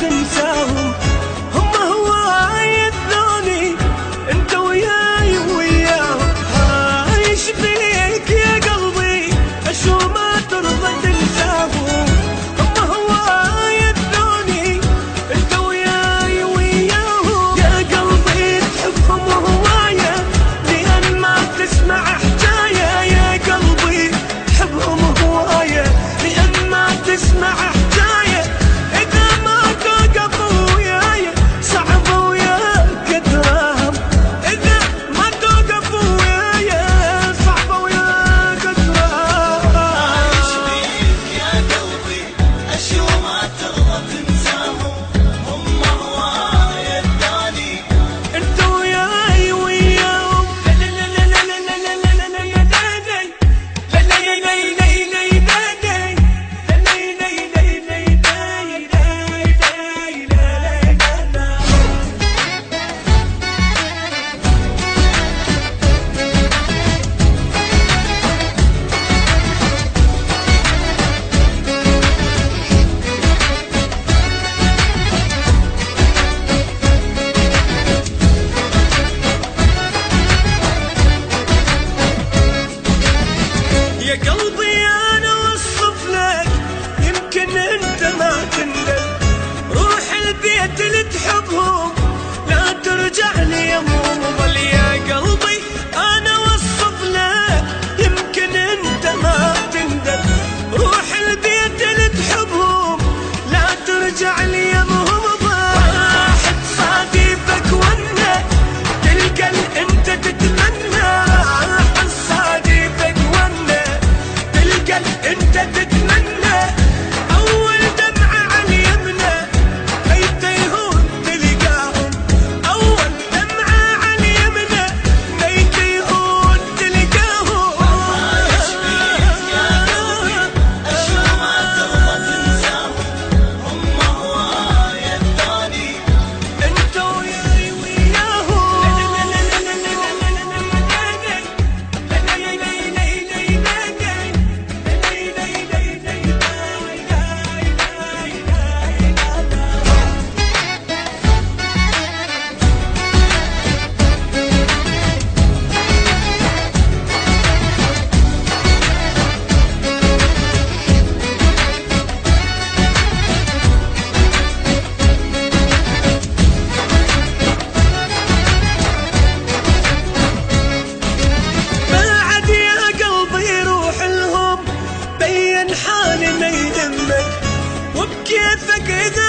تنساهم هم هواي الثاني انت وياي وياهم. ايش بيك يا قلبي شو ما ترضى تنساهم هم هواي الثاني انت وياي وياهم. يا قلبي تحبهم هواية لأن ما تسمع حكاية. يا قلبي تحبهم هواية لأن ما تسمع حكاية. يا قلبي أنا وصف لك يمكن أنت ما تندم. روح البيت اللي تحبهم لا ترجع لي يا مومل. يا قلبي أنا وصف لك يمكن أنت ما تندم. روح البيت اللي تحبهم لا ترجع لي يا مومل. واحد صادفك ونا تلقى أنت تتمنى. واحد صادفك ونا انت تتمنى. اول دمعة على اليمنى بيت يهون تلقاهم. اول دمعة على اليمنى بيت يهون تلقاهم. ايش بيك يا قلبي اشو ما ترضى تنساهم هم هواية الثاني انت وياي وياهم. حالي ما يهمك وبكيفك إذا